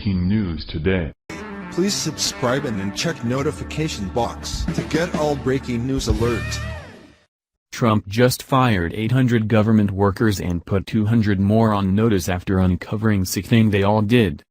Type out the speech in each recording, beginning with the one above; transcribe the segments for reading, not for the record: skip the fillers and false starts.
breaking news today. Please subscribe and then check notification box to get all breaking news alerts. Trump just fired 800 government workers and put 200 more on notice after uncovering sick thing they all did.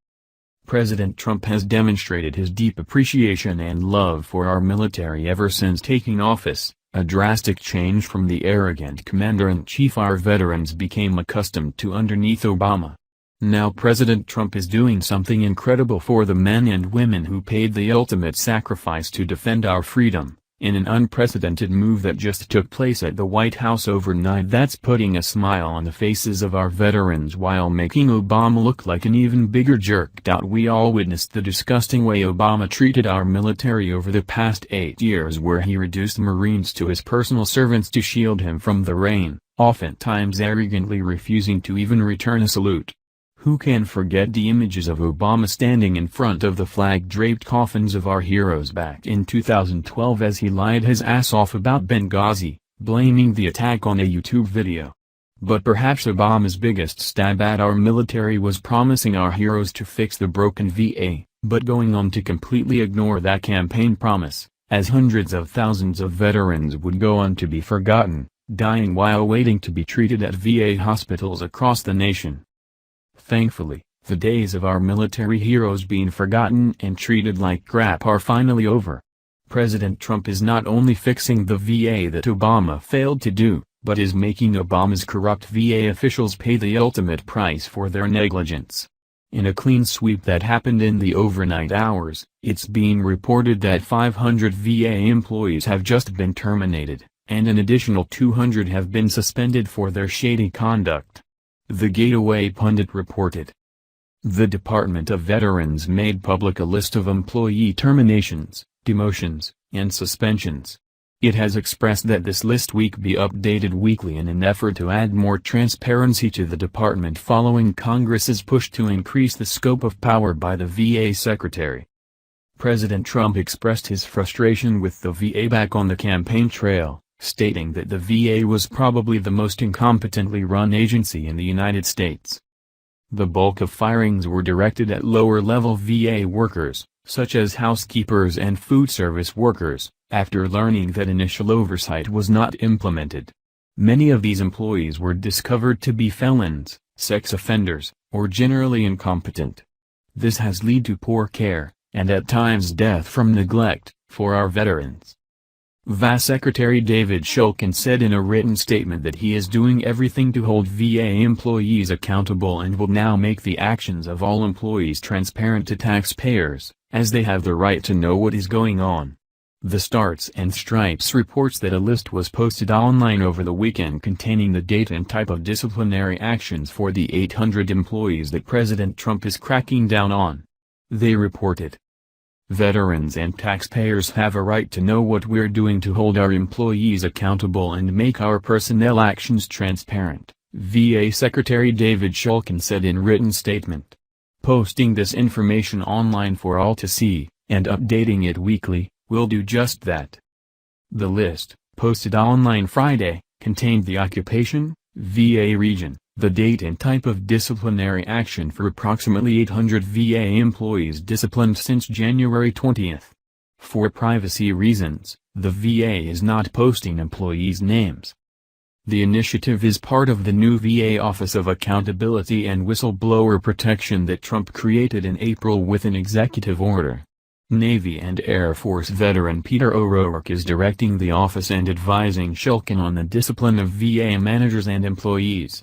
President Trump has demonstrated his deep appreciation and love for our military ever since taking office, a drastic change from the arrogant commander-in-chief our veterans became accustomed to underneath Obama. Now President Trump is doing something incredible for the men and women who paid the ultimate sacrifice to defend our freedom, in an unprecedented move that just took place at the White House overnight that's putting a smile on the faces of our veterans while making Obama look like an even bigger jerk. We all witnessed the disgusting way Obama treated our military over the past 8 years, where he reduced Marines to his personal servants to shield him from the rain, oftentimes arrogantly refusing to even return a salute. Who can forget the images of Obama standing in front of the flag-draped coffins of our heroes back in 2012 as he lied his ass off about Benghazi, blaming the attack on a YouTube video? But perhaps Obama's biggest stab at our military was promising our heroes to fix the broken VA, but going on to completely ignore that campaign promise, as hundreds of thousands of veterans would go on to be forgotten, dying while waiting to be treated at VA hospitals across the nation. Thankfully, the days of our military heroes being forgotten and treated like crap are finally over. President Trump is not only fixing the VA that Obama failed to do, but is making Obama's corrupt VA officials pay the ultimate price for their negligence. In a clean sweep that happened in the overnight hours, it's being reported that 500 VA employees have just been terminated, and an additional 200 have been suspended for their shady conduct. The Gateway pundit reported. The Department of Veterans made public a list of employee terminations, demotions, and suspensions. It has expressed that this list be updated weekly in an effort to add more transparency to the department following Congress's push to increase the scope of power by the VA Secretary. President Trump expressed his frustration with the VA back on the campaign trail, stating that the VA was probably the most incompetently run agency in the United States. The bulk of firings were directed at lower-level VA workers, such as housekeepers and food service workers, after learning that initial oversight was not implemented. Many of these employees were discovered to be felons, sex offenders, or generally incompetent. This has led to poor care, and at times death from neglect, for our veterans. VA Secretary David Shulkin said in a written statement that he is doing everything to hold VA employees accountable and will now make the actions of all employees transparent to taxpayers, as they have the right to know what is going on. The Stars and Stripes reports that a list was posted online over the weekend containing the date and type of disciplinary actions for the 800 employees that President Trump is cracking down on. They reported, "Veterans and taxpayers have a right to know what we're doing to hold our employees accountable and make our personnel actions transparent," VA Secretary David Shulkin said in written statement. Posting this information online for all to see, and updating it weekly, will do just that. The list, posted online Friday, contained the occupation, VA region, the date and type of disciplinary action for approximately 800 VA employees disciplined since January 20. For privacy reasons, the VA is not posting employees' names. The initiative is part of the new VA Office of Accountability and Whistleblower Protection that Trump created in April with an executive order. Navy and Air Force veteran Peter O'Rourke is directing the office and advising Shulkin on the discipline of VA managers and employees.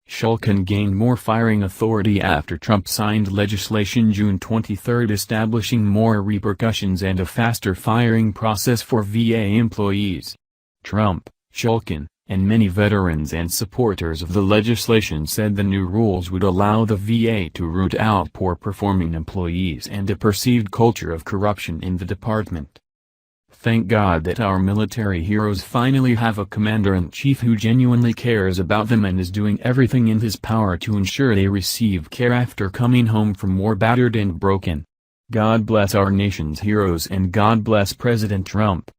Shulkin gained more firing authority after Trump signed legislation June 23 establishing more repercussions and a faster firing process for VA employees. Trump, Shulkin, and many veterans and supporters of the legislation said the new rules would allow the VA to root out poor-performing employees and a perceived culture of corruption in the department. Thank God that our military heroes finally have a commander-in-chief who genuinely cares about them and is doing everything in his power to ensure they receive care after coming home from war battered and broken. God bless our nation's heroes and God bless President Trump.